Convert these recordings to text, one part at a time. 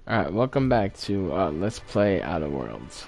Alright, welcome back to Let's Play Outer Worlds.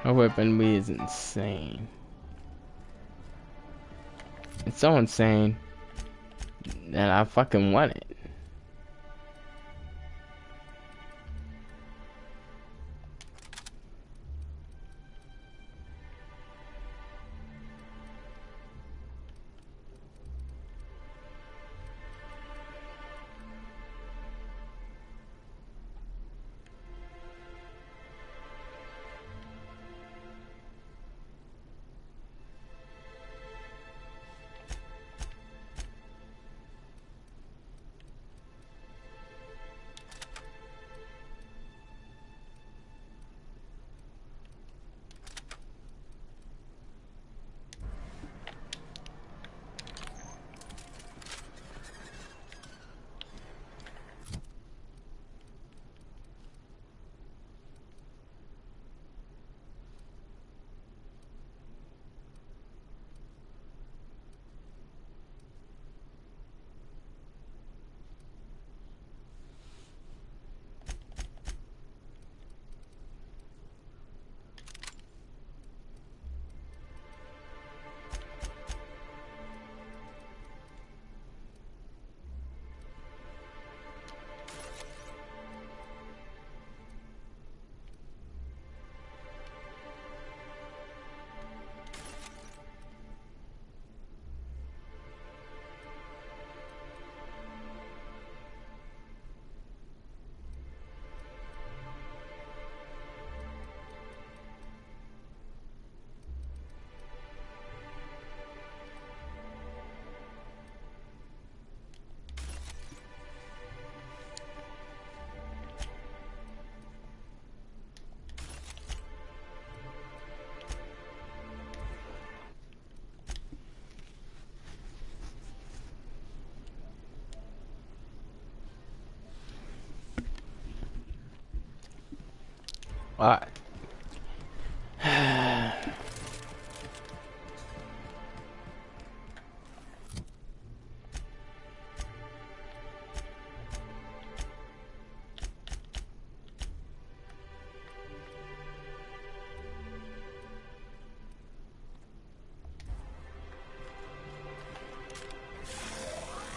Her weapon is insane. It's so insane that I fucking want it. Alright.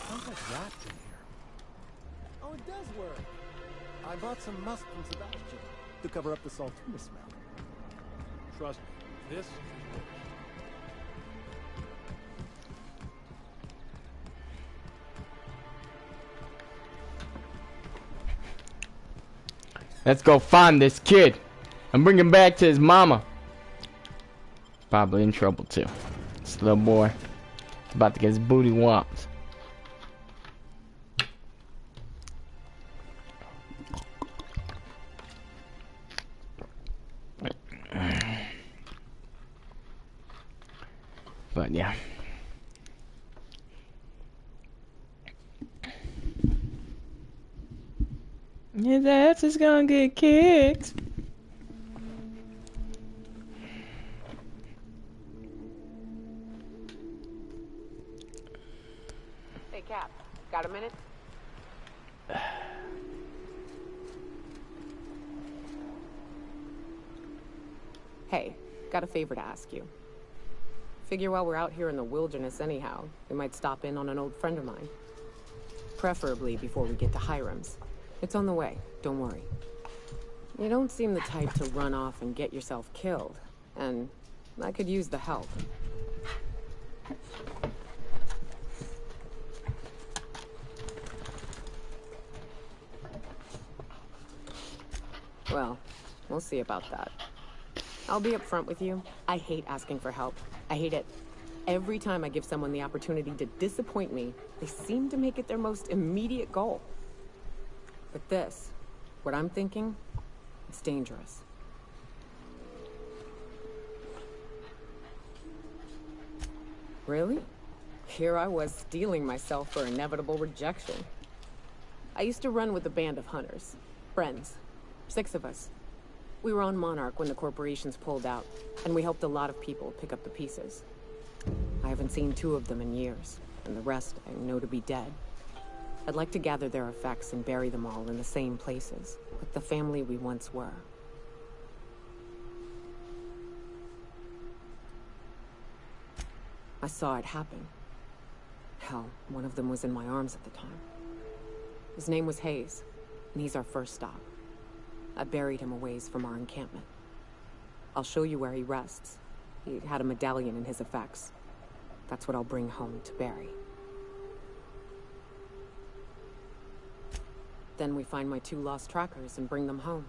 Sounds like rats in here. Oh, it does work. I bought some musk from Sebastian to cover up the saltina smell. Trust me, this is worse. Let's go find this kid and bring him back to his mama. Probably in trouble too. This little boy is about to get his booty whopped. But yeah. His ass is gonna get kicked. minute? Hey, got a favor to ask you. Figure while we're out here in the wilderness anyhow, we might stop in on an old friend of mine. Preferably before we get to Hiram's. It's on the way, don't worry. You don't seem the type to run off and get yourself killed, and I could use the help. Well, we'll see about that. I'll be upfront with you. I hate asking for help. I hate it. Every time I give someone the opportunity to disappoint me, they seem to make it their most immediate goal. But this, what I'm thinking, it's dangerous. Really? Here I was steeling myself for inevitable rejection. I used to run with a band of hunters. Friends. 6 of us. We were on Monarch when the corporations pulled out, and we helped a lot of people pick up the pieces. I haven't seen 2 of them in years, and the rest I know to be dead. I'd like to gather their effects and bury them all in the same places, with the family we once were. I saw it happen. Hell, one of them was in my arms at the time. His name was Hayes, and he's our first stop. I buried him a ways from our encampment. I'll show you where he rests. He had a medallion in his effects. That's what I'll bring home to Barry. Then we find my 2 lost trackers and bring them home.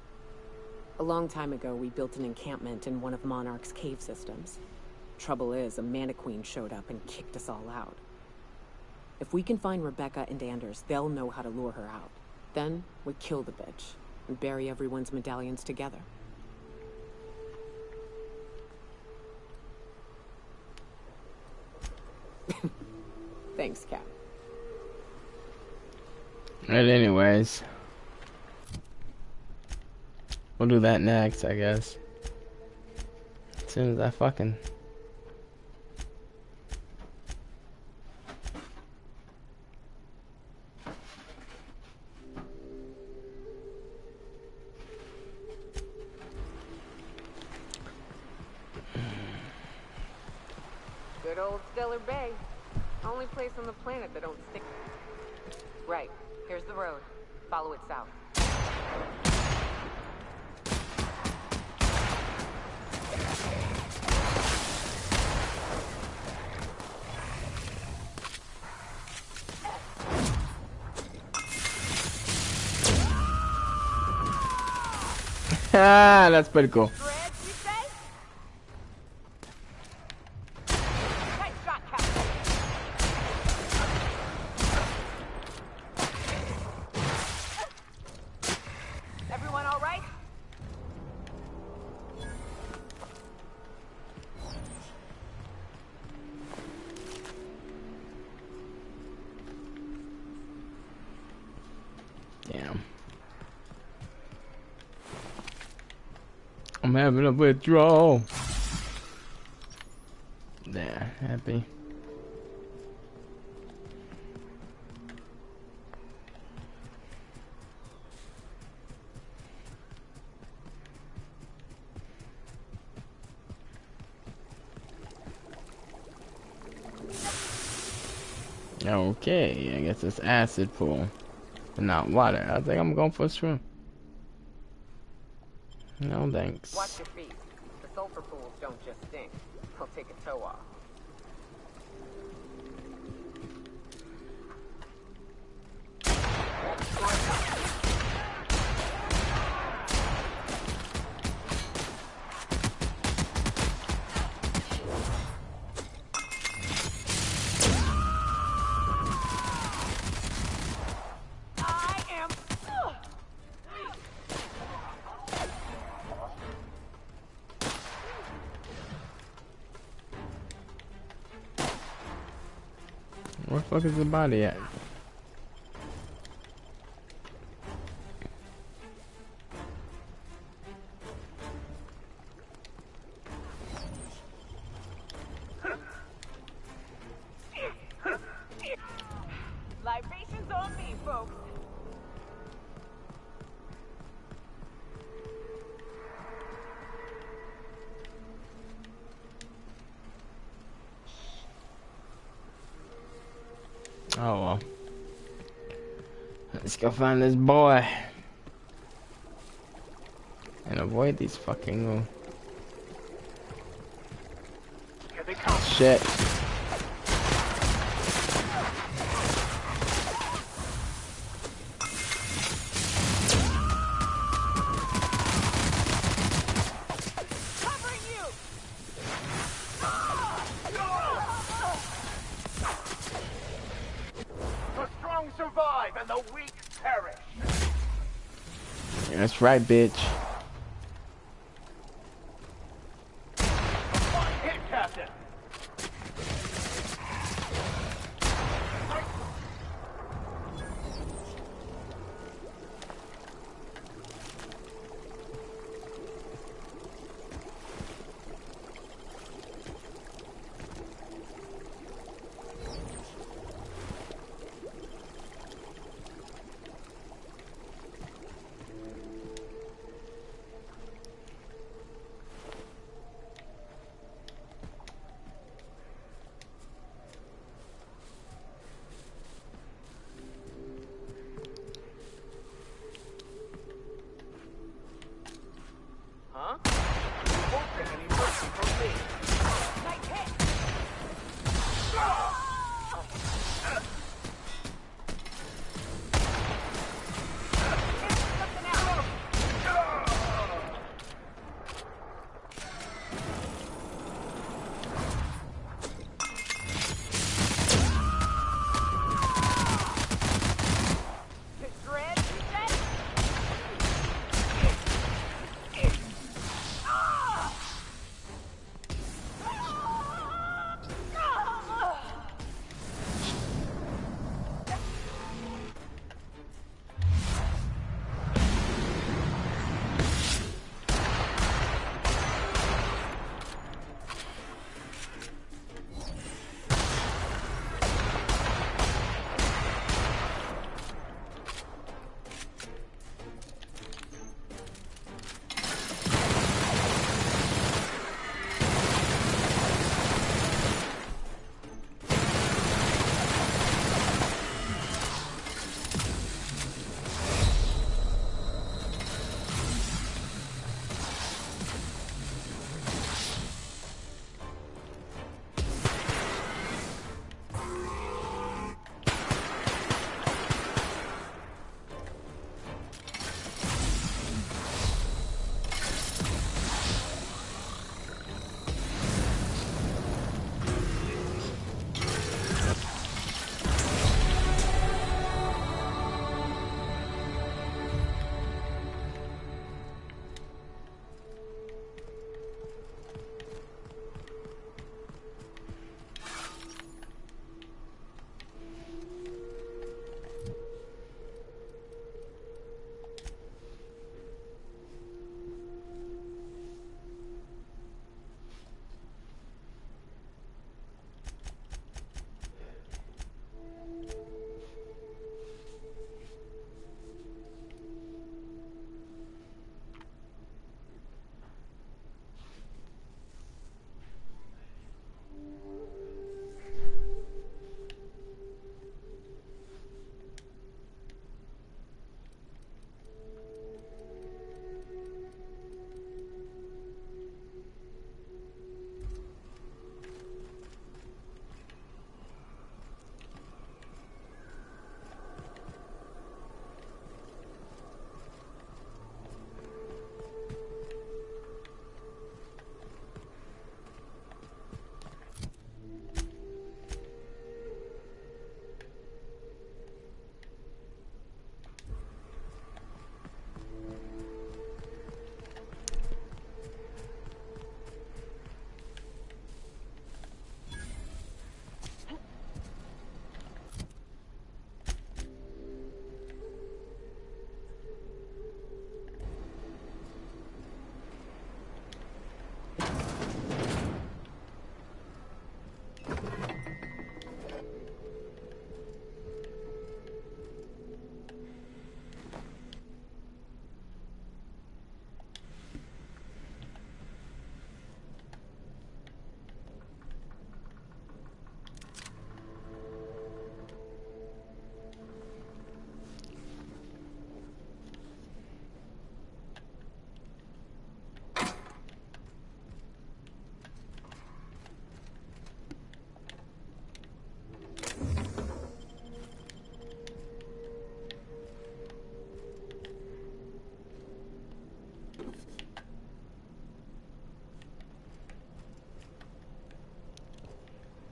A long time ago, we built an encampment in one of Monarch's cave systems. Trouble is, a Mantiqueen showed up and kicked us all out. If we can find Rebecca and Anders, they'll know how to lure her out. Then, we kill the bitch, and bury everyone's medallions together. Thanks, Cap. Right, anyways. We'll do that next, I guess. As soon as I fucking... Good old Stellar Bay. Only place on the planet that don't stick. Right. Here's the road. Follow it south. Ah, that's pretty cool. Damn. I'm having a withdrawal. There, happy. Okay, I guess it's acid pool, but not water. I think I'm going for a swim. No thanks. Watch your feet. The sulfur pools don't just stink. They'll take a toe off. Where the fuck is the body at? Libations on Oh well. Let's go find this boy. And avoid these fucking... Here they come. Shit. Covering you. The strong survive and the weak perish. That's right, bitch. One hit, Captain.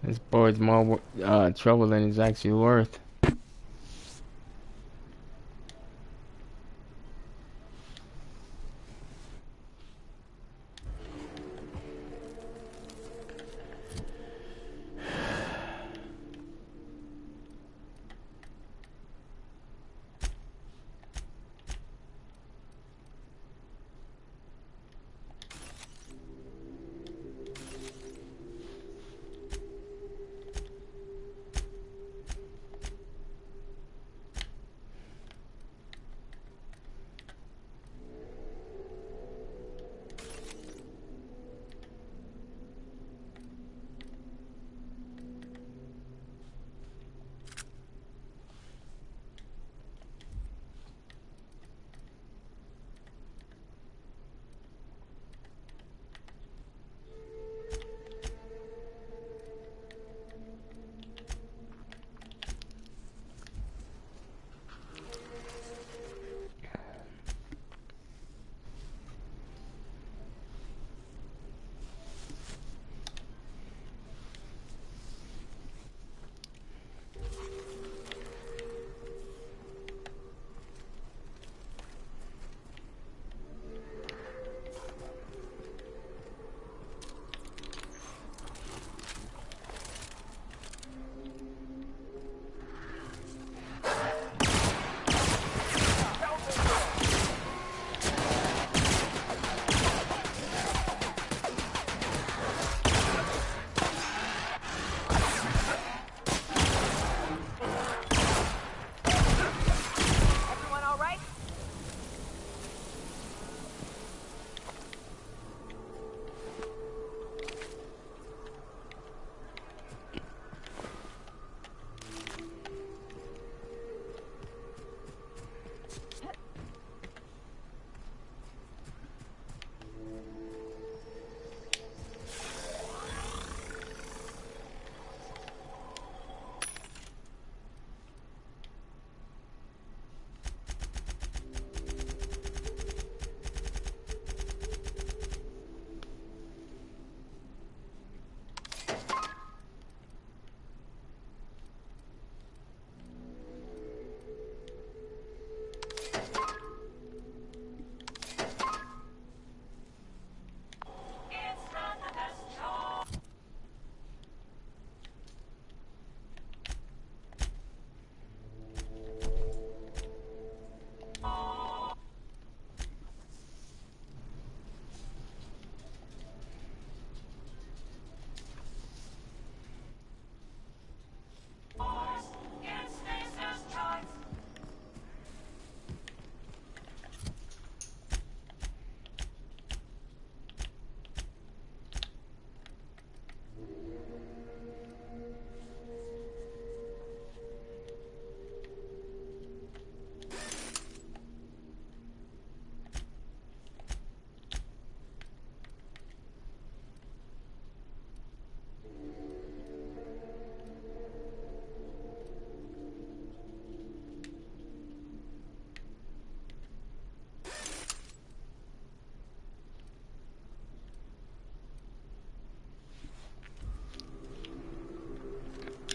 This boy's more trouble than he's actually worth.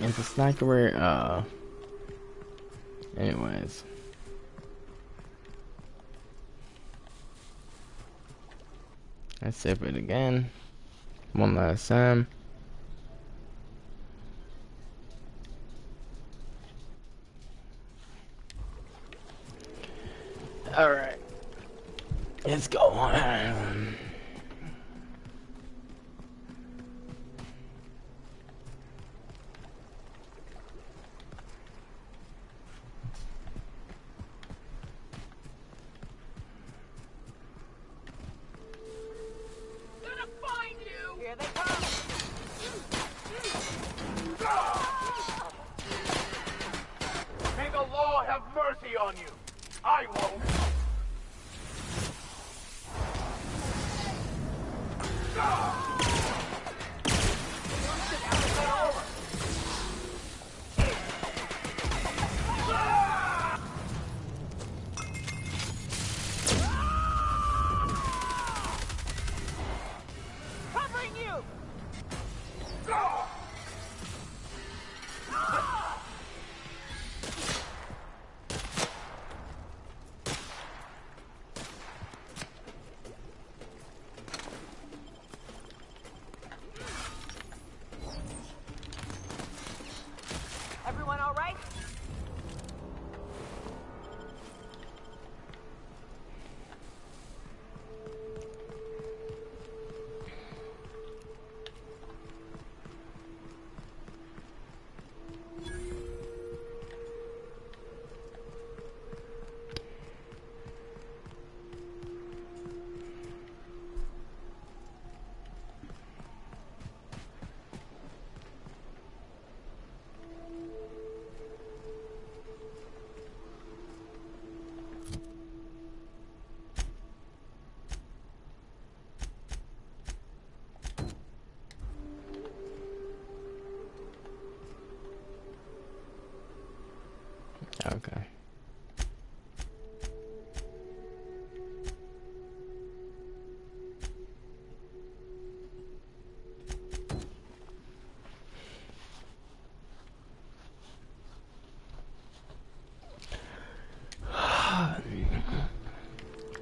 It's a sniper, anyways. Let's save it again. One last time. Alright. Let's go on.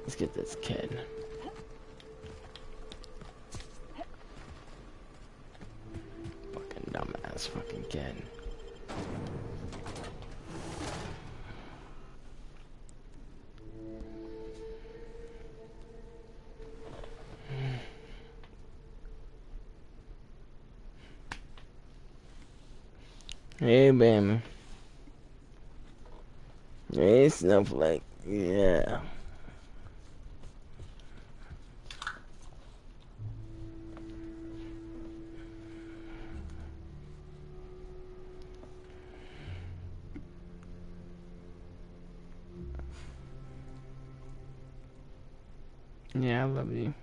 Let's get this kid. Fucking dumbass fucking kid. Hey, baby. Hey, Snowflake. Yeah. Yeah, I love you.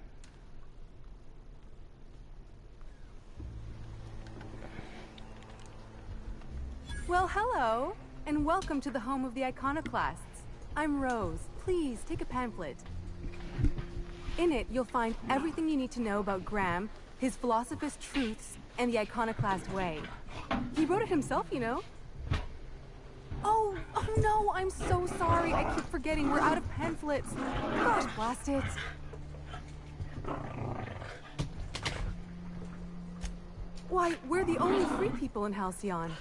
Well, hello, and welcome to the home of the Iconoclasts. I'm Rose. Please, take a pamphlet. In it, you'll find everything you need to know about Graham, his Philosophous Truths, and the Iconoclast Way. He wrote it himself, you know. Oh no, I'm so sorry. I keep forgetting we're out of pamphlets. Gosh, blast it. Why, we're the only free people in Halcyon.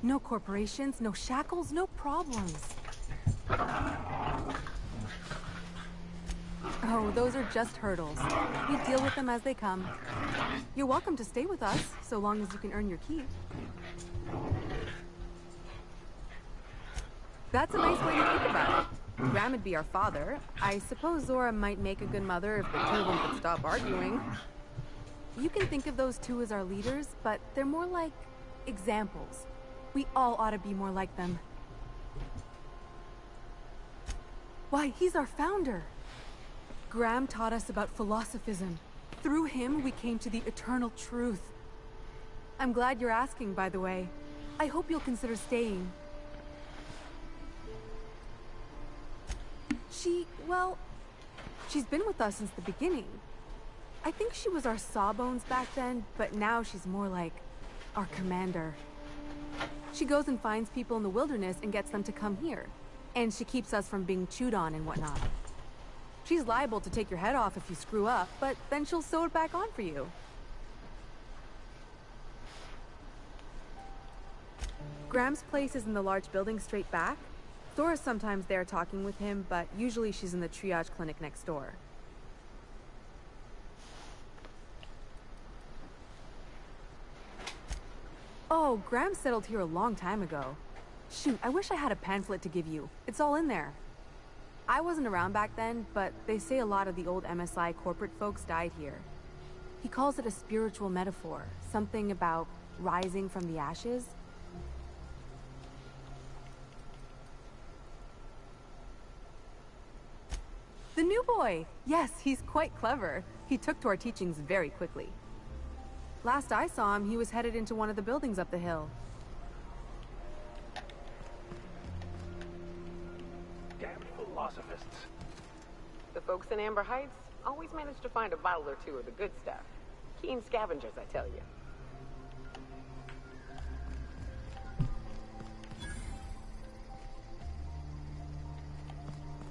No corporations, no shackles, no problems. Oh, those are just hurdles. We deal with them as they come. You're welcome to stay with us, so long as you can earn your keep. That's a nice way to think about it. Graham would be our father. I suppose Zora might make a good mother if the two of them could stop arguing. You can think of those two as our leaders, but they're more like examples. We all ought to be more like them. Why, he's our founder. Graham taught us about philosophism. Through him, we came to the eternal truth. I'm glad you're asking, by the way. I hope you'll consider staying. Well, she's been with us since the beginning. I think she was our sawbones back then, but now she's more like our commander. She goes and finds people in the wilderness and gets them to come here. And she keeps us from being chewed on and whatnot. She's liable to take your head off if you screw up, but then she'll sew it back on for you. Graham's place is in the large building straight back. Zora's sometimes there talking with him, but usually she's in the triage clinic next door. Oh, Graham settled here a long time ago. Shoot, I wish I had a pamphlet to give you. It's all in there. I wasn't around back then, but they say a lot of the old MSI corporate folks died here. He calls it a spiritual metaphor, something about rising from the ashes. The new boy! Yes, he's quite clever. He took to our teachings very quickly. Last I saw him, he was headed into one of the buildings up the hill. Damn philosophists. The folks in Amber Heights always manage to find a bottle or two of the good stuff. Keen scavengers, I tell you.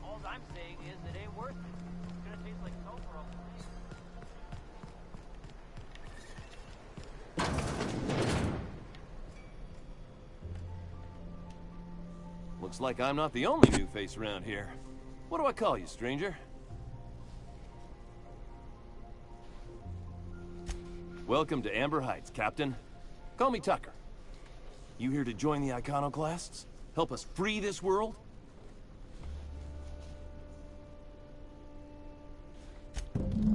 All I'm saying is it ain't worth it. It's gonna taste like sulfur all the way. Looks like I'm not the only new face around here. What do I call you, stranger? Welcome to Amber Heights, Captain. Call me Tucker. You here to join the Iconoclasts? Help us free this world?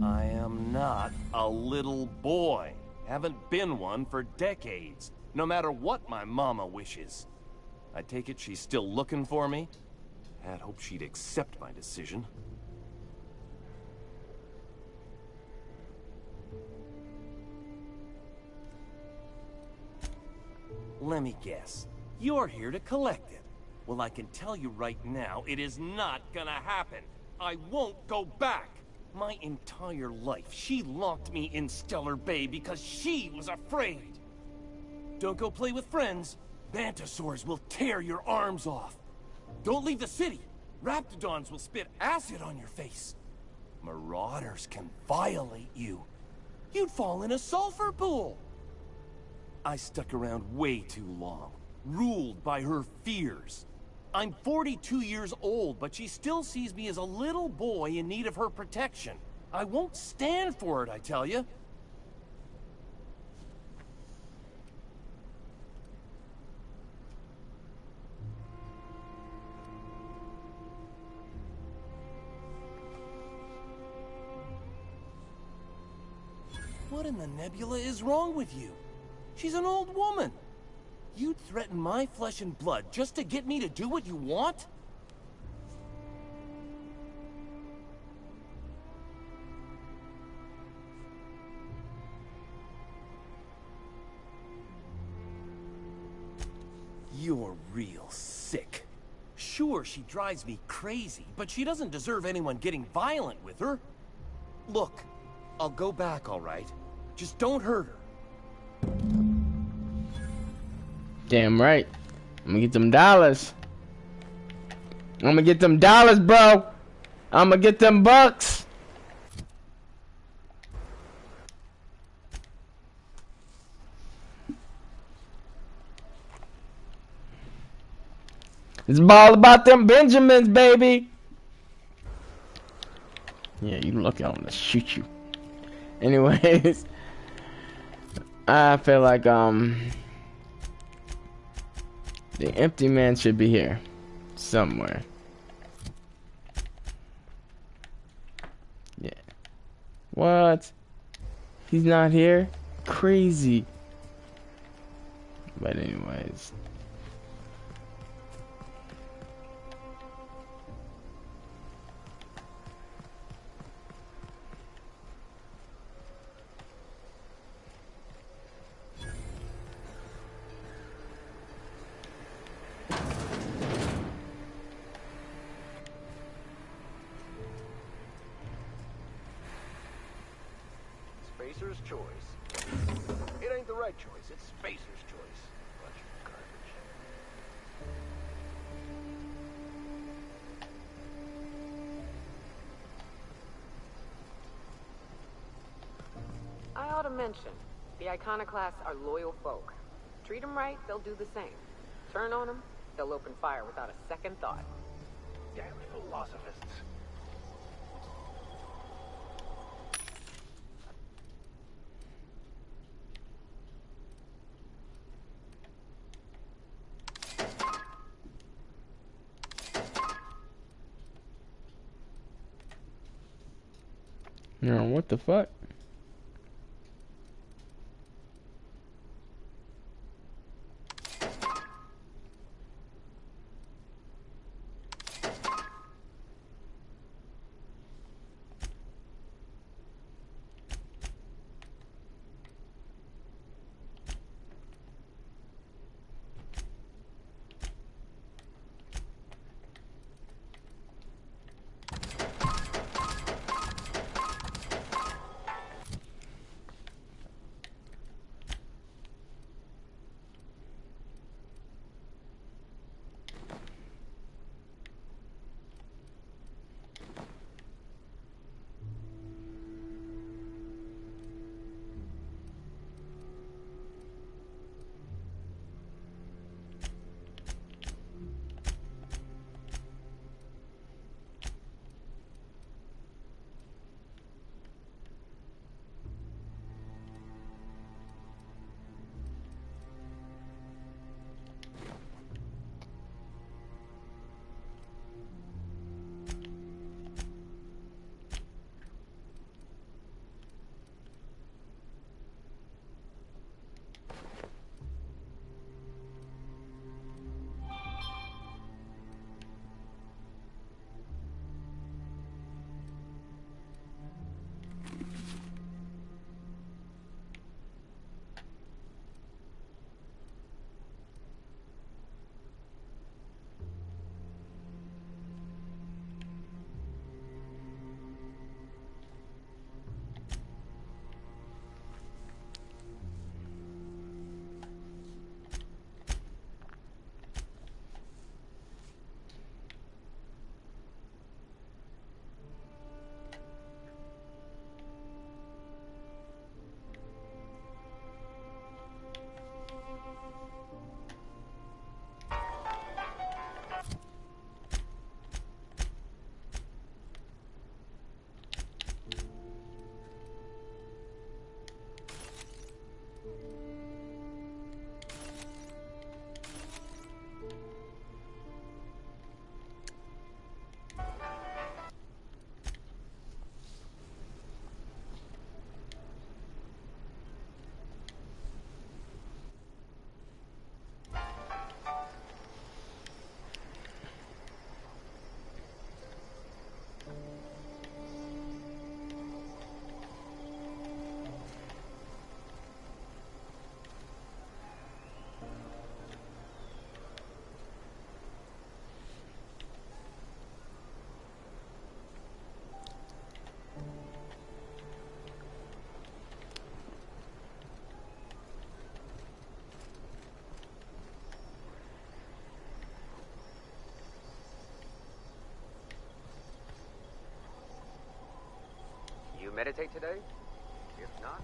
I am not a little boy. Haven't been one for decades. No matter what my mama wishes. I take it she's still looking for me? I'd hope she'd accept my decision. Let me guess. You're here to collect it. Well, I can tell you right now, it is not gonna happen. I won't go back. My entire life, she locked me in Stellar Bay because she was afraid. Don't go play with friends. Mantisaurs will tear your arms off. Don't leave the city. Raptidons will spit acid on your face. Marauders can violate you. You'd fall in a sulfur pool. I stuck around way too long, ruled by her fears. I'm 42 years old, but she still sees me as a little boy in need of her protection. I won't stand for it, I tell you. What in the nebula is wrong with you? She's an old woman. You'd threaten my flesh and blood just to get me to do what you want? You're real sick. Sure, she drives me crazy, but she doesn't deserve anyone getting violent with her. Look, I'll go back, all right? Just don't hurt her. Damn right. I'm gonna get them dollars. I'm gonna get them dollars, bro. I'm gonna get them bucks. It's all about them Benjamins, baby. Yeah, you lucky I'm gonna shoot you. Anyways, I feel like the empty man should be here somewhere. Yeah. What? He's not here? Crazy. But anyways. Spacer's choice. It ain't the right choice, it's Spacer's choice. Bunch of garbage. I ought to mention, the Iconoclasts are loyal folk. Treat them right, they'll do the same. Turn on them, they'll open fire without a second thought. Damn philosophists. No, what the fuck? meditate today? If not...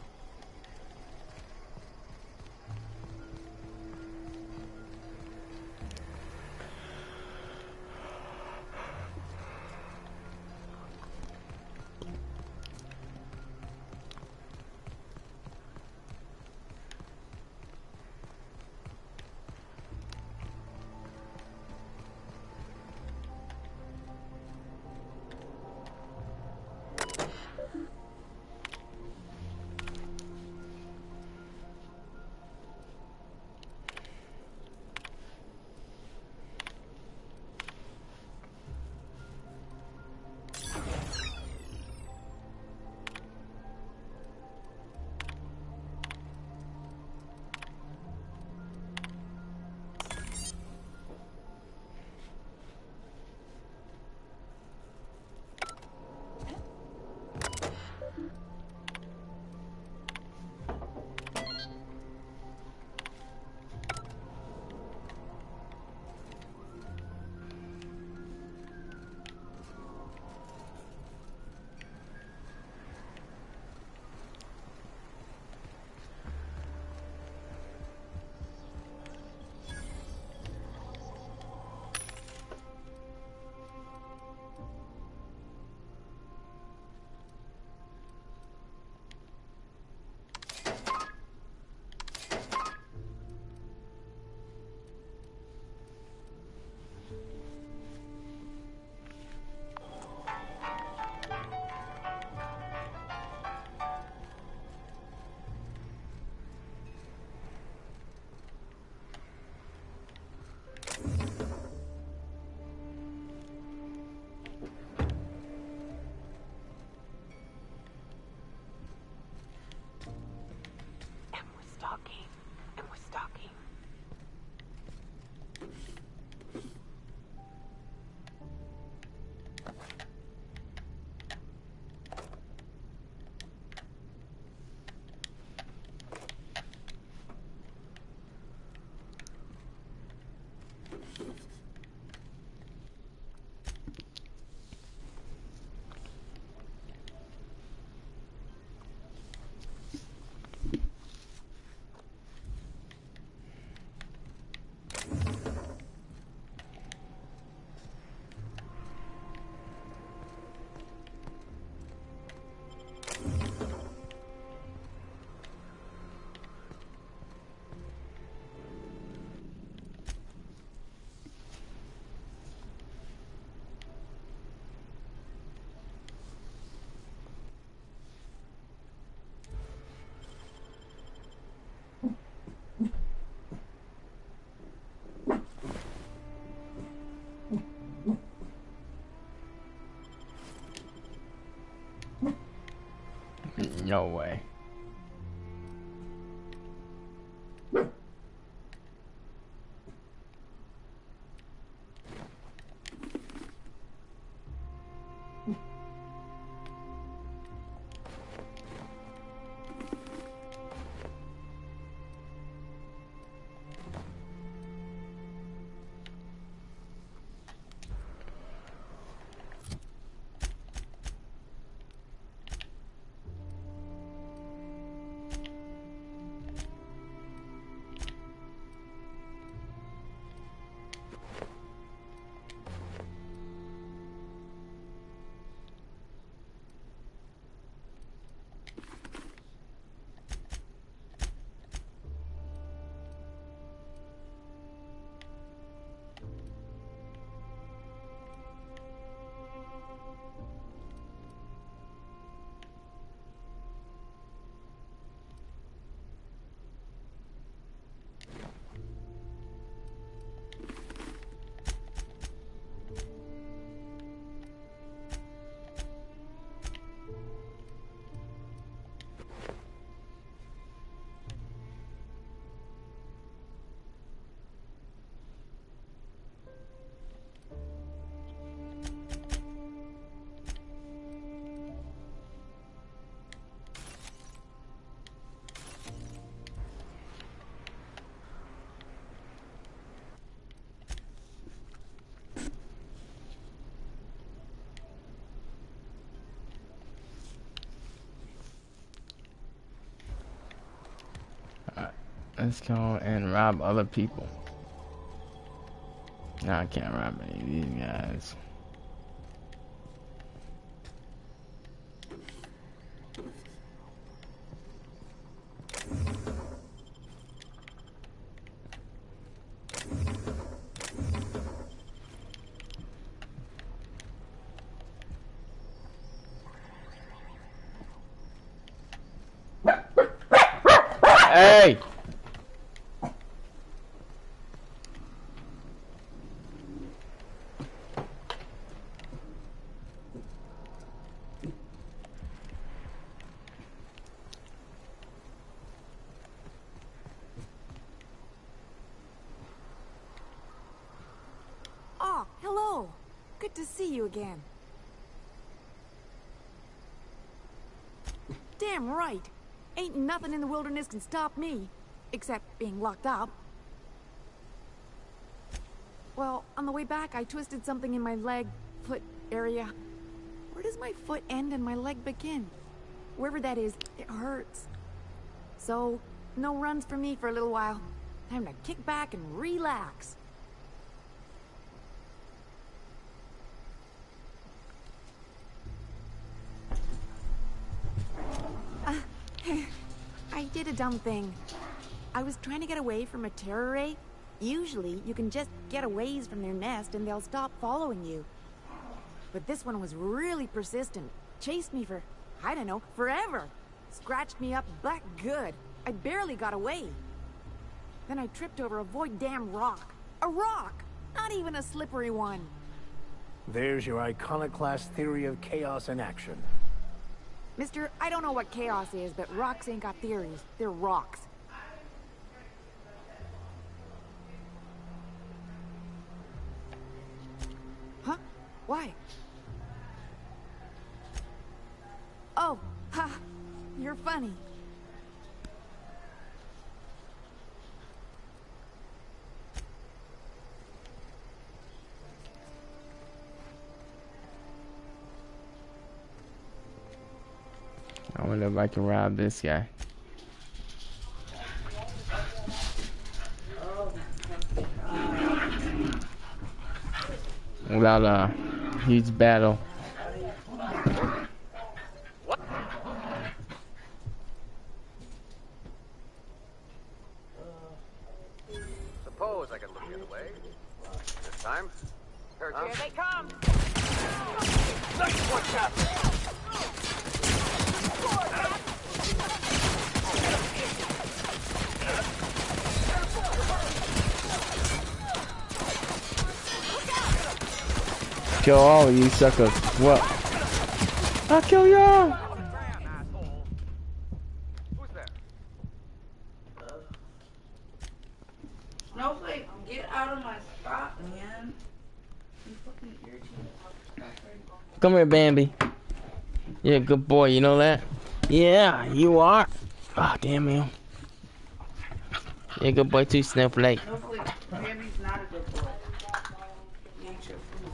No way. Let's go and rob other people. No, I can't rob any of these guys. Hey! Oh, hello. Good to see you again. Damn right. Ain't nothing in the wilderness can stop me. Except being locked up. Well, on the way back, I twisted something in my leg, foot area. Where does my foot end and my leg begin? Wherever that is, it hurts. So, no runs for me for a little while. Time to kick back and relax. I did a dumb thing. I was trying to get away from a terror ray. Usually, you can just get a ways from their nest and they'll stop following you. But this one was really persistent. Chased me for, I don't know, forever. Scratched me up black good. I barely got away. Then I tripped over a void damn rock. A rock! Not even a slippery one. There's your iconoclast theory of chaos in action. Mister, I don't know what chaos is, but rocks ain't got theories. They're rocks. Huh? Why? Oh, ha! You're funny. I wonder if I can rob this guy. Without a huge battle. Suppose I can look the other way. This time? Here they come! Watch out! Kill all of you suckers. What? I'll kill y'all! Who's there? Snowflake, get out of my spot, man. You fucking irritating. Come here, Bambi. You're a good boy, you know that? Yeah, you are. Ah, damn you. You're a good boy too, Snowflake. Snowflake, Bambi's not a good boy. He ain't your food.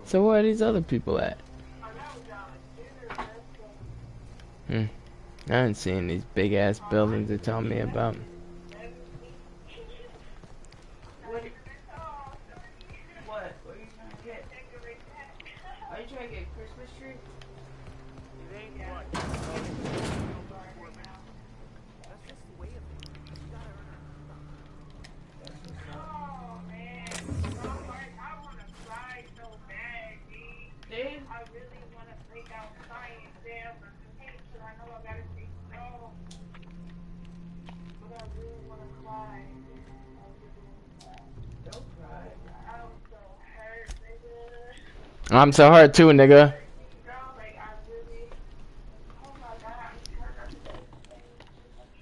So where are these other people at? I haven't seen these big ass buildings they're telling me about. What? What are you trying to get? Are you trying to get a Christmas tree? Dave? I really want to break out science there, but I can't because I know I gotta take slow. But I really want to cry. Don't cry. I'm so hurt, nigga. I'm so hurt too, nigga. Girl, like, I really. Oh my god, I'm hurt. I'm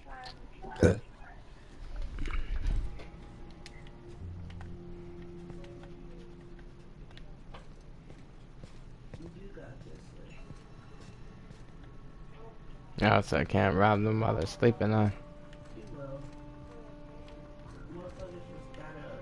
trying. Oh, so I can't rob them while they're sleeping, huh? You will. Motherfuckers just gotta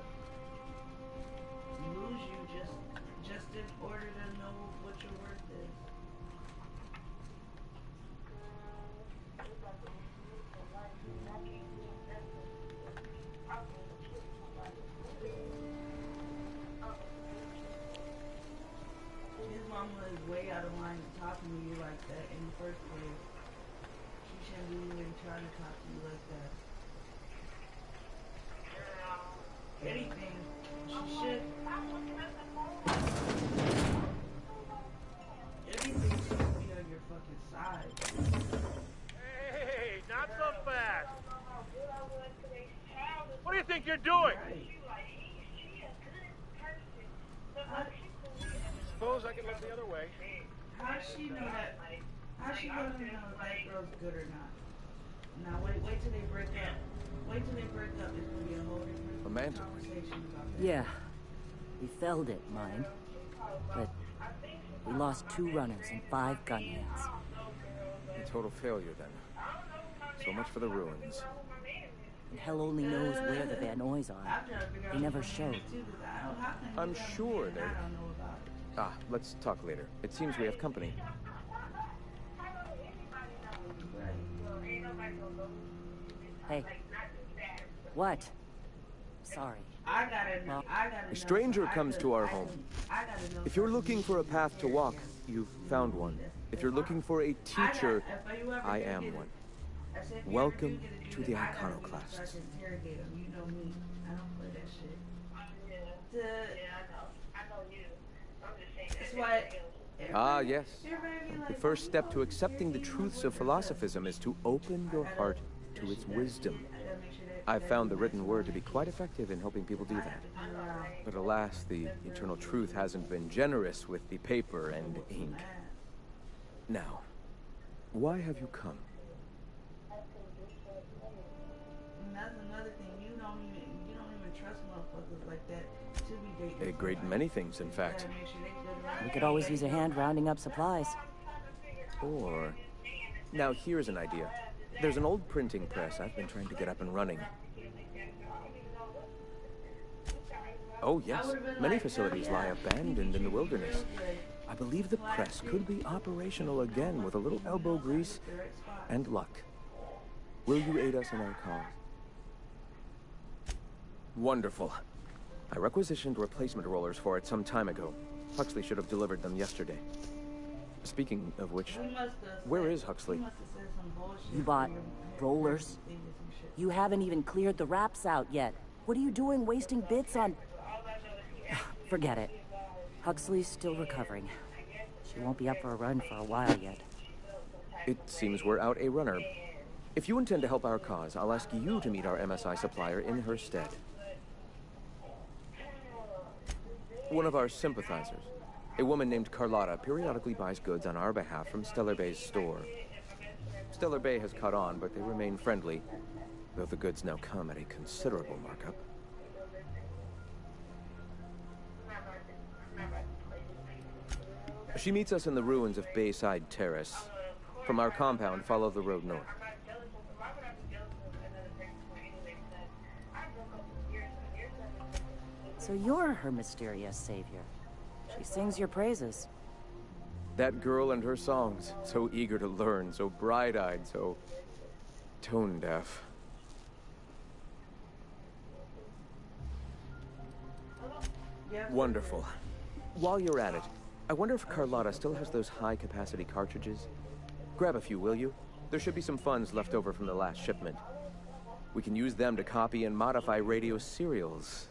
outside. Hey, not so fast. What do you think you're doing? Suppose I can look the other way. How does she know that? How's she gonna know if that girl's good or not? Now wait till they break up. Wait till they break up. It's gonna be a whole different Amanda. conversation about that. Yeah. We felled it, mind. But we lost 2 runners and 5 gun hands. A total failure, then. So much for the ruins. And hell only knows where the Van Noys are. They never showed. I'm sure they... Ah, let's talk later. It seems we have company. Hey. What? Sorry. A stranger comes to our home. If you're looking for a path to walk, you've found one. If you're looking for a teacher, I am one. Welcome to the Iconoclasts. Ah, yes. The first step to accepting the truths of philosophism is to open your heart to its wisdom. I've found the written word to be quite effective in helping people do that. But alas, the eternal truth hasn't been generous with the paper and ink. Now, why have you come? And that's another thing. You don't even trust motherfuckers like that to be dating. A great many things, in fact. We could always use a hand rounding up supplies. Or... Now, here's an idea. There's an old printing press I've been trying to get up and running. Oh, yes. Many facilities lie abandoned in the wilderness. I believe the press could be operational again with a little elbow grease and luck. Will you aid us in our cause? Wonderful. I requisitioned replacement rollers for it some time ago. Huxley should have delivered them yesterday. Speaking of which, where is Huxley? You bought rollers? You haven't even cleared the wraps out yet. What are you doing wasting bits on... Forget it. Huxley's still recovering. She won't be up for a run for a while yet. It seems we're out a runner. If you intend to help our cause, I'll ask you to meet our MSI supplier in her stead. One of our sympathizers. A woman named Carlotta periodically buys goods on our behalf from Stellar Bay's store. Stellar Bay has caught on, but they remain friendly, though the goods now come at a considerable markup. She meets us in the ruins of Bayside Terrace. From our compound, follow the road north. So you're her mysterious savior. She sings your praises. That girl and her songs, so eager to learn, so bright-eyed, so tone-deaf. Wonderful. While you're at it, I wonder if Carlotta still has those high-capacity cartridges? Grab a few, will you? There should be some funds left over from the last shipment. We can use them to copy and modify radio serials.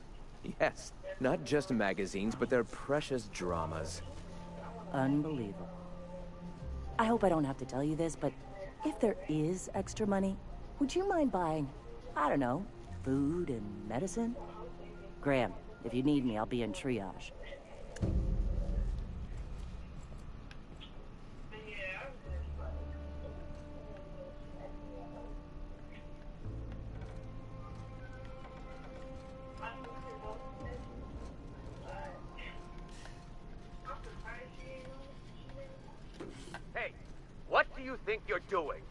Yes, not just magazines, but their precious dramas. Unbelievable. I hope I don't have to tell you this, but if there is extra money, would you mind buying, I don't know, food and medicine? Graham, if you need me, I'll be in triage. What do you think you're doing?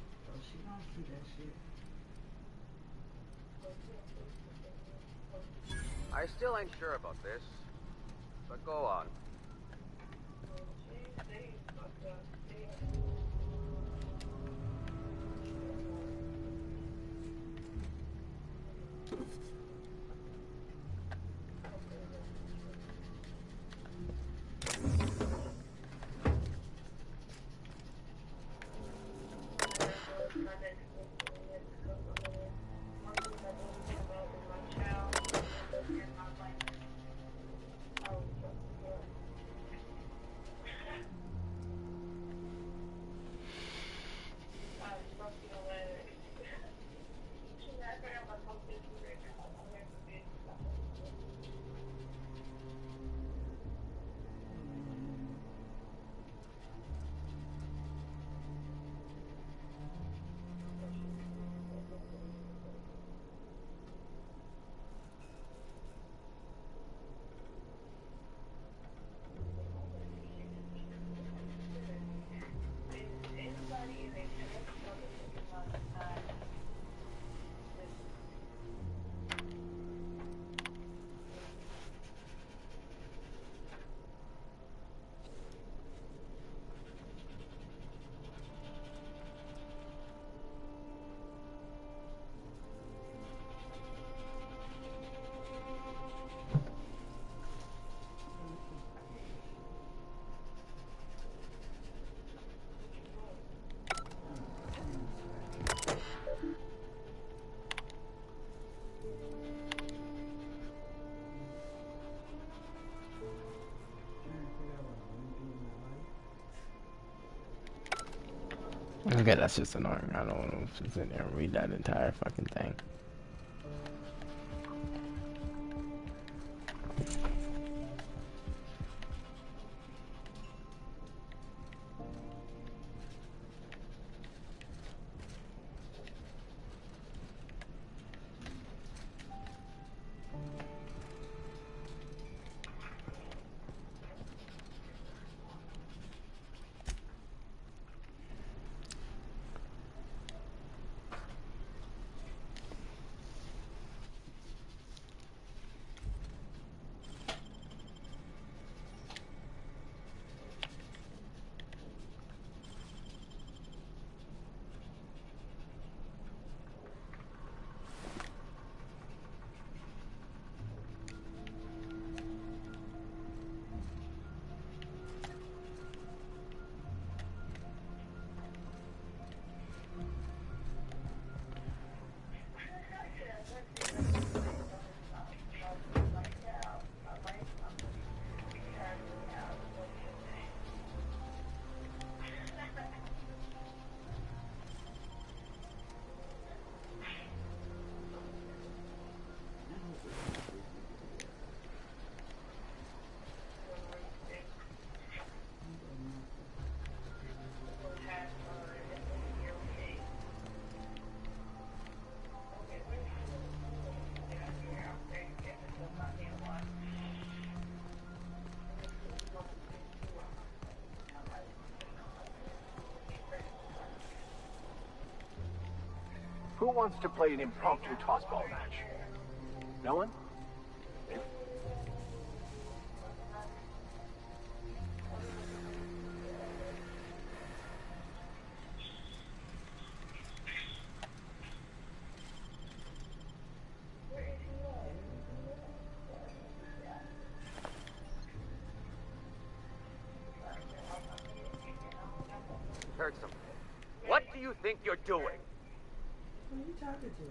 I still ain't sure about this, but go on. Okay, that's just annoying. I don't want to sit there and read that entire fucking thing. Who wants to play an impromptu tossball match? No one? Heard something. What do you think you're doing? Who are you talking to?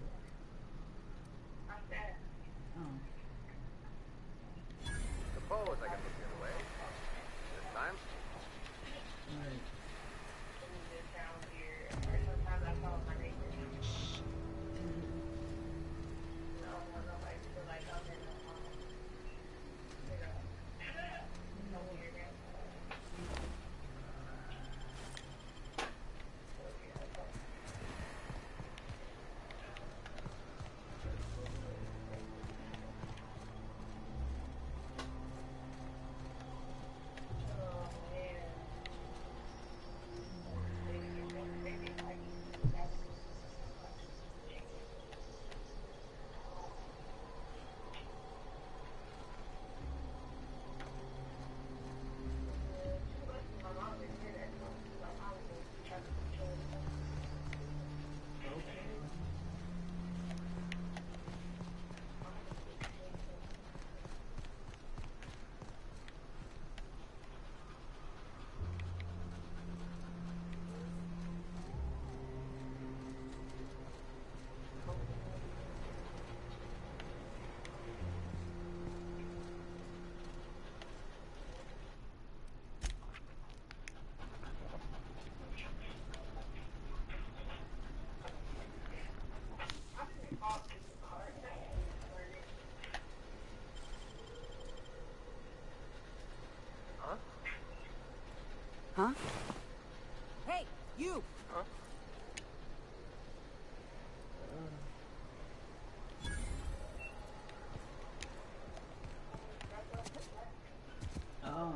Suppose I can look the other way. This time. Huh? Hey, you! Huh? Oh.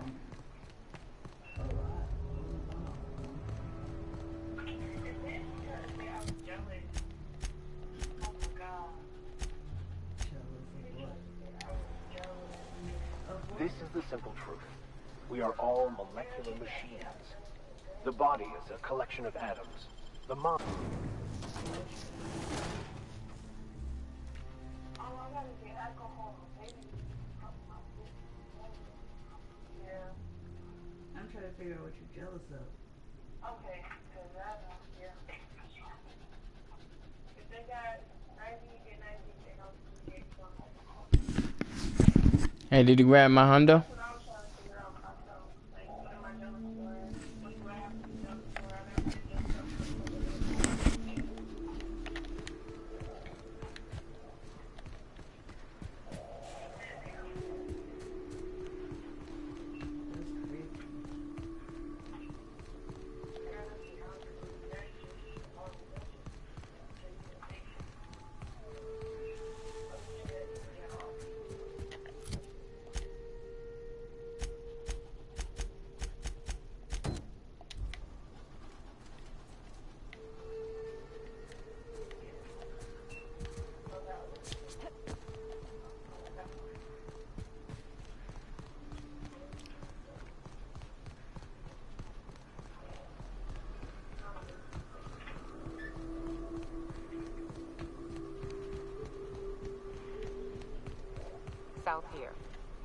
This is the simple truth. We are all molecular machines. The body is a collection of atoms. The mind... I'm trying to figure out what you're jealous of. Okay, because I don't, yeah. If they got 90, get 90, they don't get Hey, did you grab my Honda? south here,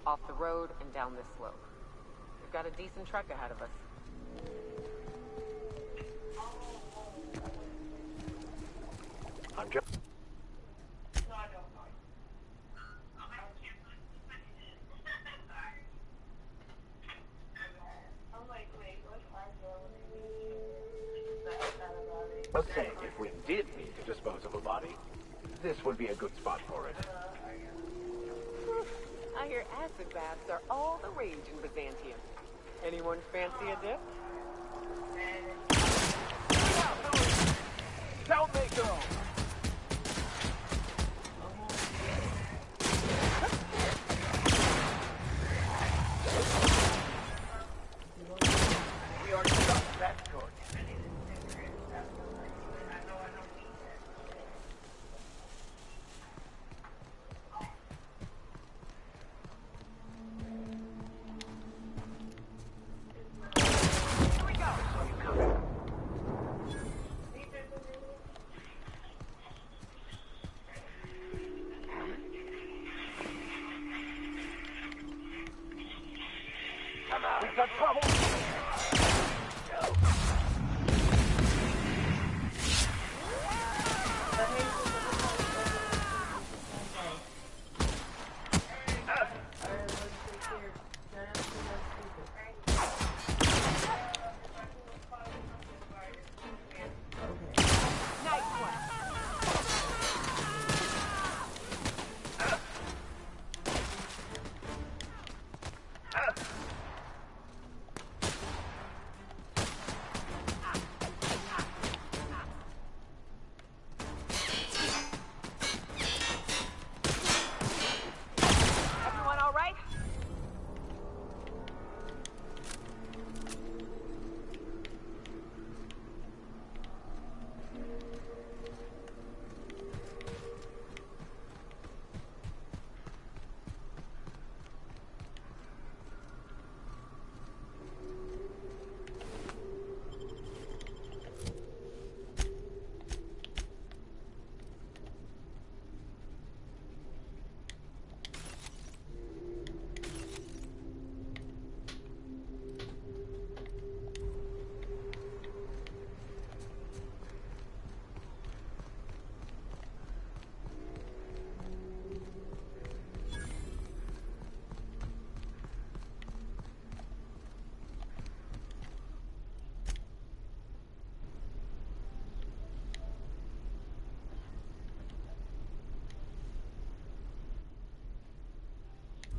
off the road and down this slope. We've got a decent trek ahead of us. I'm just... Let's say if we did need to dispose of a body, this would be a good spot for it. I hear acid baths are all the rage in Byzantium. Anyone fancy a dip? Down they go! We are stuck. That's good. We've got trouble! Everyone all right?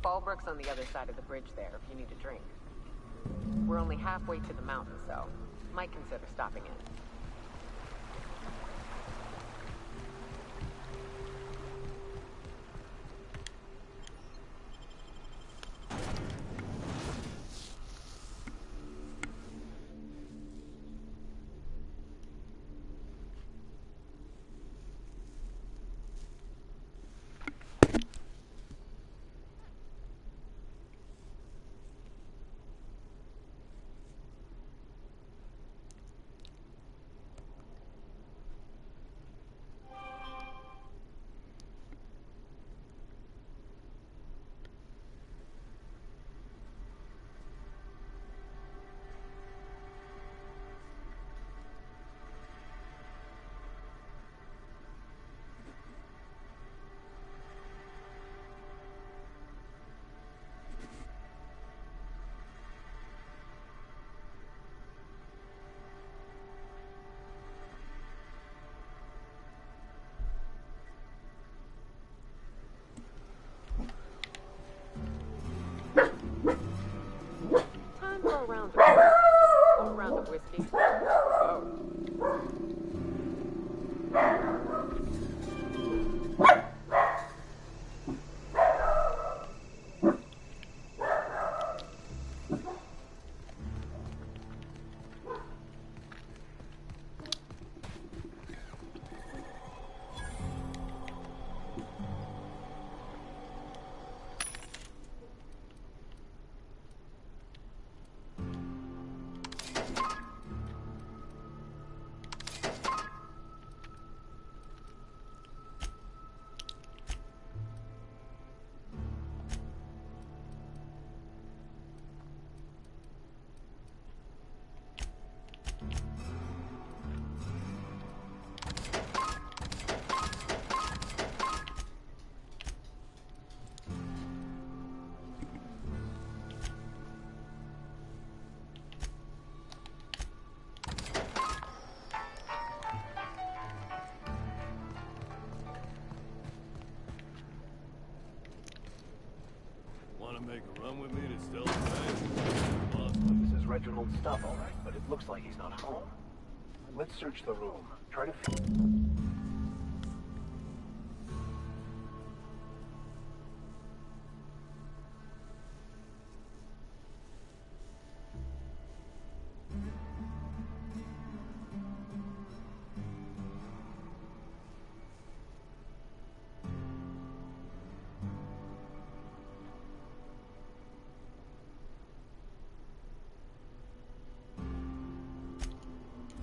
Fallbrook's on the other side of the bridge there if you need a drink. We're only halfway to the mountain, so might consider stopping in. make a run with me to Stella's Bay? This is Reginald's stuff, all right, but it looks like he's not home. Let's search the room. Try to...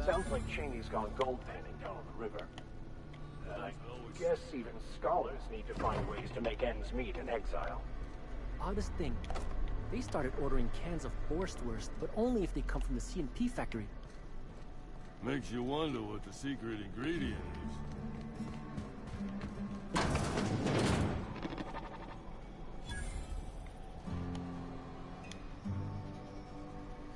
Sounds like Cheney's gone gold panning down on the river. I guess even scholars need to find ways to make ends meet in exile. Oddest thing, they started ordering cans of Borstwurst, but only if they come from the C&P factory. Makes you wonder what the secret ingredient is.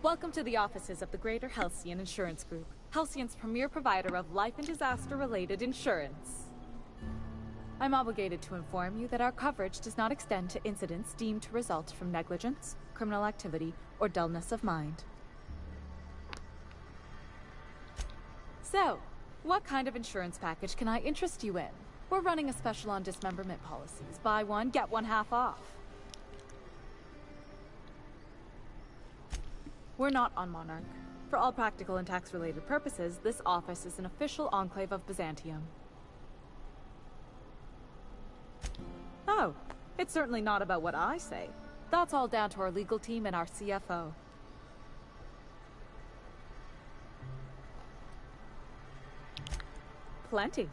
Welcome to the offices of the Greater Halcyon Insurance Group, Halcyon's premier provider of life and disaster-related insurance. I'm obligated to inform you that our coverage does not extend to incidents deemed to result from negligence, criminal activity, or dullness of mind. So, what kind of insurance package can I interest you in? We're running a special on dismemberment policies. Buy one, get one half off. We're not on Monarch. For all practical and tax-related purposes, this office is an official enclave of Byzantium. Oh, it's certainly not about what I say. That's all down to our legal team and our CFO. Plenty.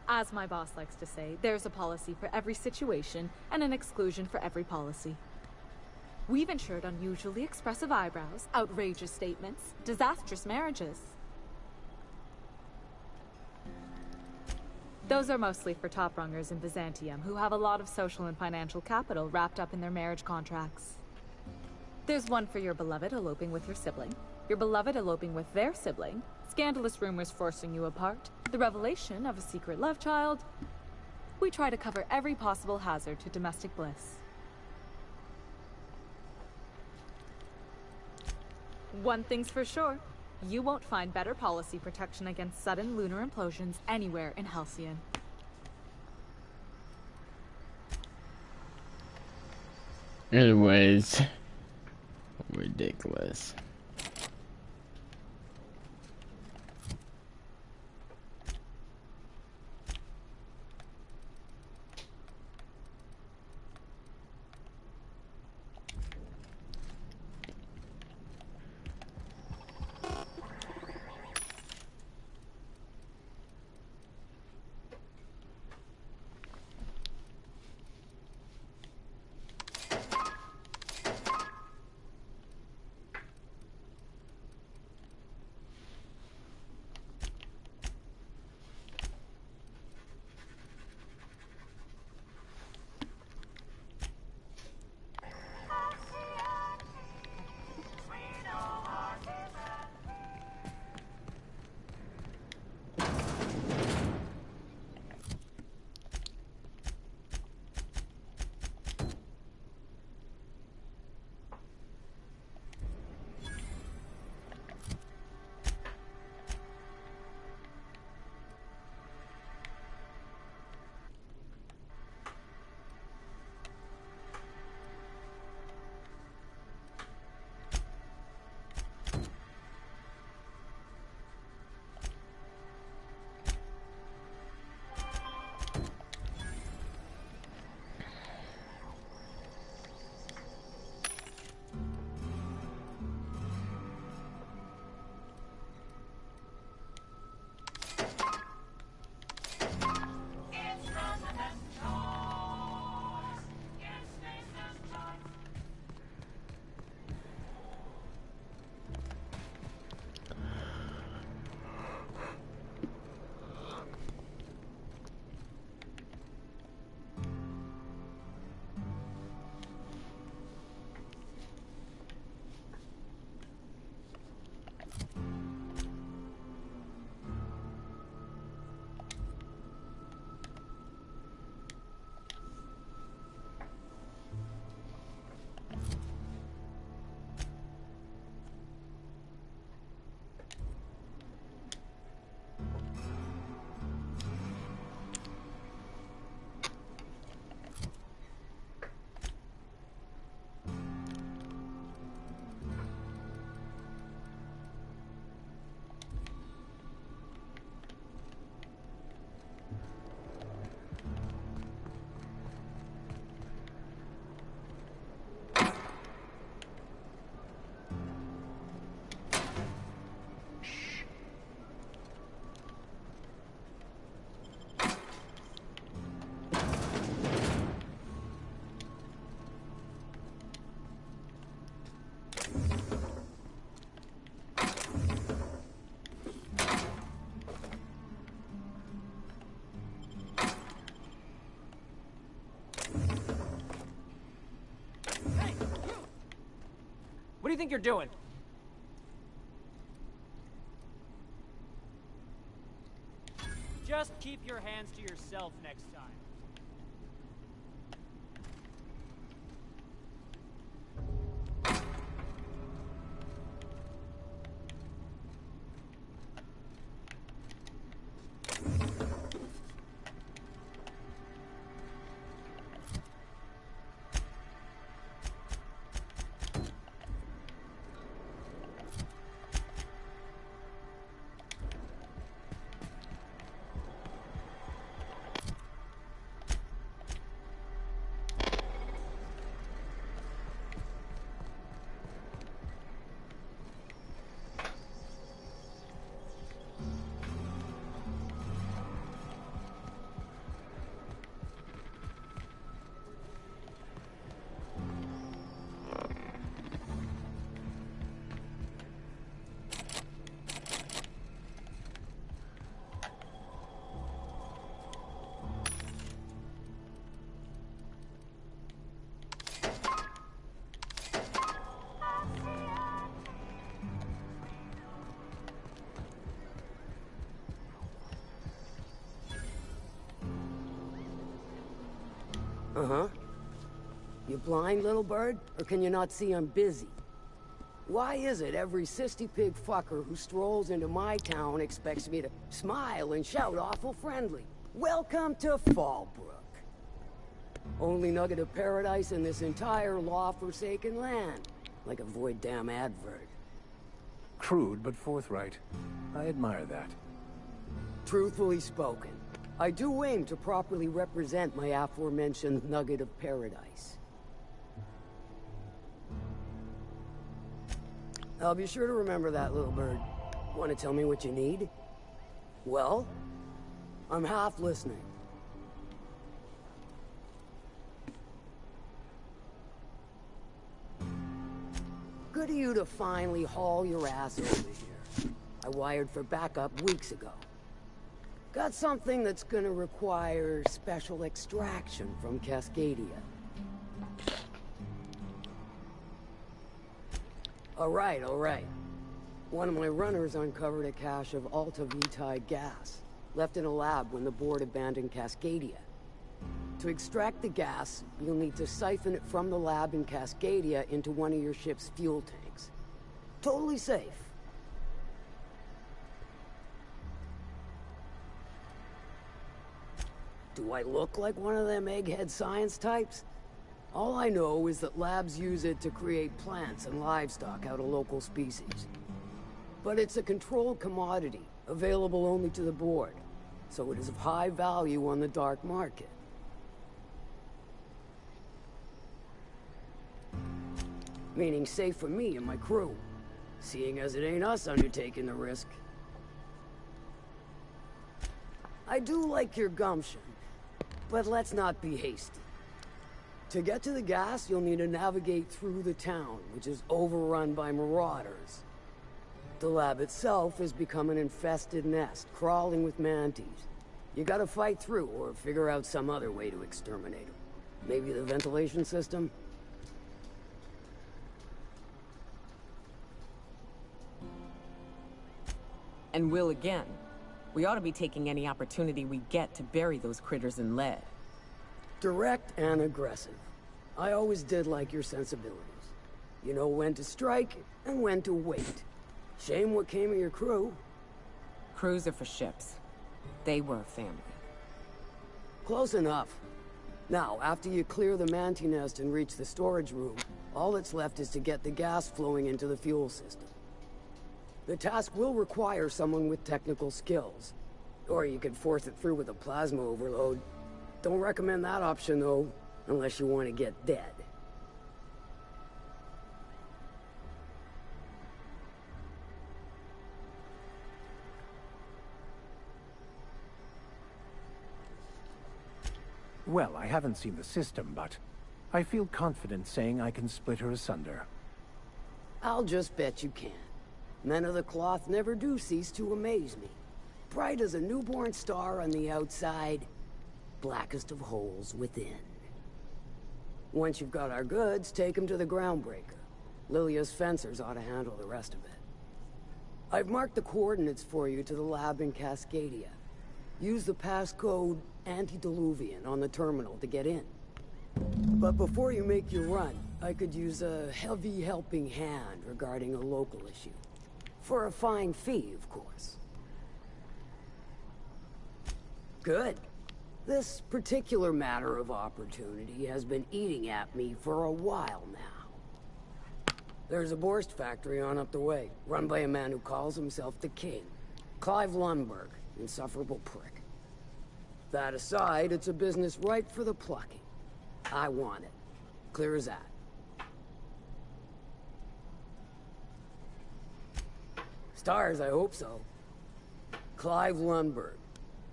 As my boss likes to say, there's a policy for every situation and an exclusion for every policy. We've insured unusually expressive eyebrows, outrageous statements, disastrous marriages. Those are mostly for top-rungers in Byzantium who have a lot of social and financial capital wrapped up in their marriage contracts. There's one for your beloved eloping with your sibling, your beloved eloping with their sibling, scandalous rumors forcing you apart, the revelation of a secret love child. We try to cover every possible hazard to domestic bliss. One thing's for sure, you won't find better policy protection against sudden lunar implosions anywhere in Halcyon. It was ridiculous. do you think you're doing? Just keep your hands to yourself next time. Uh-huh. You blind, little bird? Or can you not see I'm busy? Why is it every sissy pig fucker who strolls into my town expects me to smile and shout awful friendly? Welcome to Fallbrook. Only nugget of paradise in this entire law-forsaken land. Like a void damn advert. Crude but forthright. I admire that. Truthfully spoken. I do aim to properly represent my aforementioned nugget of paradise. I'll be sure to remember that, little bird. Want to tell me what you need? Well, I'm half listening. Good of you to finally haul your ass over here. I wired for backup weeks ago. Got something that's gonna require special extraction from Cascadia. All right. One of my runners uncovered a cache of Alta Vitae gas, left in a lab when the board abandoned Cascadia. To extract the gas, you'll need to siphon it from the lab in Cascadia into one of your ship's fuel tanks. Totally safe. Do I look like one of them egghead science types? All I know is that labs use it to create plants and livestock out of local species. But it's a controlled commodity, available only to the board, so it is of high value on the dark market. Meaning safe for me and my crew, seeing as it ain't us undertaking the risk. I do like your gumption, but let's not be hasty. To get to the gas, you'll need to navigate through the town, which is overrun by marauders. The lab itself has become an infested nest, crawling with mantis. You gotta fight through, or figure out some other way to exterminate them. Maybe the ventilation system? And will again. We ought to be taking any opportunity we get to bury those critters in lead. Direct and aggressive. I always did like your sensibilities. You know when to strike and when to wait. Shame what came of your crew. Crews are for ships. They were a family. Close enough. Now, after you clear the manti nest and reach the storage room, all that's left is to get the gas flowing into the fuel system. The task will require someone with technical skills. Or you could force it through with a plasma overload. Don't recommend that option, though, unless you want to get dead. Well, I haven't seen the system, but I feel confident saying I can split her asunder. I'll just bet you can. Men of the cloth never do cease to amaze me. Bright as a newborn star on the outside, blackest of holes within. Once you've got our goods, take them to the Groundbreaker. Lilia's fencers ought to handle the rest of it. I've marked the coordinates for you to the lab in Cascadia. Use the passcode Antediluvian on the terminal to get in. But before you make your run, I could use a heavy helping hand regarding a local issue. For a fine fee, of course. Good. This particular matter of opportunity has been eating at me for a while now. There's a Borst factory on up the way, run by a man who calls himself the King. Clive Lundberg, insufferable prick. That aside, it's a business ripe for the plucking. I want it. Clear as that. Stars, I hope so. Clive Lundberg,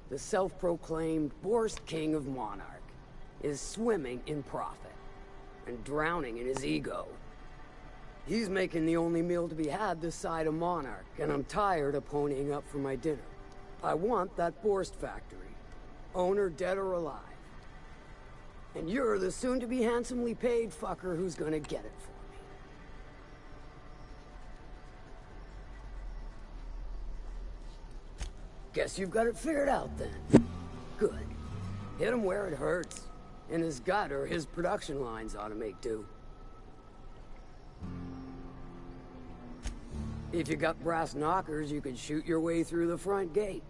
the self-proclaimed Borst King of Monarch, is swimming in profit and drowning in his ego. He's making the only meal to be had this side of Monarch, and I'm tired of ponying up for my dinner. I want that Borst factory, owner dead or alive. And you're the soon-to-be handsomely paid fucker who's gonna get it for me. Guess you've got it figured out then. Good. Hit him where it hurts. In his gut, or his production lines ought to make do. If you got brass knockers, you could shoot your way through the front gate.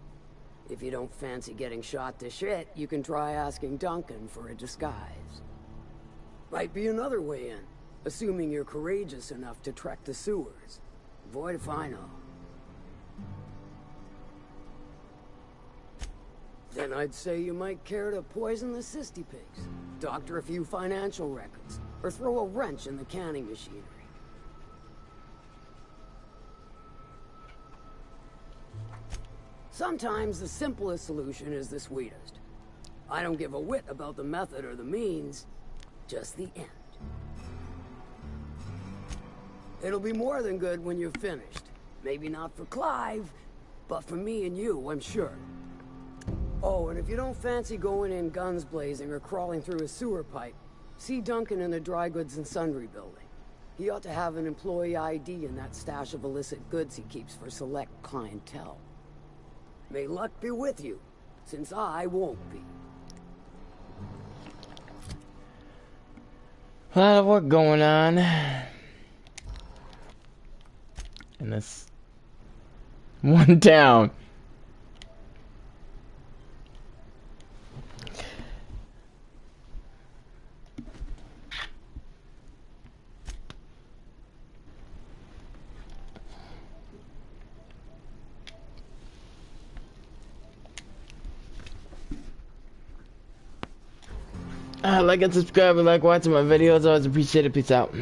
If you don't fancy getting shot to shit, you can try asking Duncan for a disguise. Might be another way in, assuming you're courageous enough to trek the sewers. Void if I know. Then I'd say you might care to poison the cysty pigs, doctor a few financial records, or throw a wrench in the canning machinery. Sometimes the simplest solution is the sweetest. I don't give a whit about the method or the means, just the end. It'll be more than good when you're finished. Maybe not for Clive, but for me and you, I'm sure. Oh, and if you don't fancy going in guns blazing or crawling through a sewer pipe, see Duncan in the Dry Goods and Sundry building. He ought to have an employee ID in that stash of illicit goods he keeps for select clientele. May luck be with you, since I won't be. A lot of work going on. In this one town. Like and subscribe and like watching my videos. Always appreciate it. Peace out.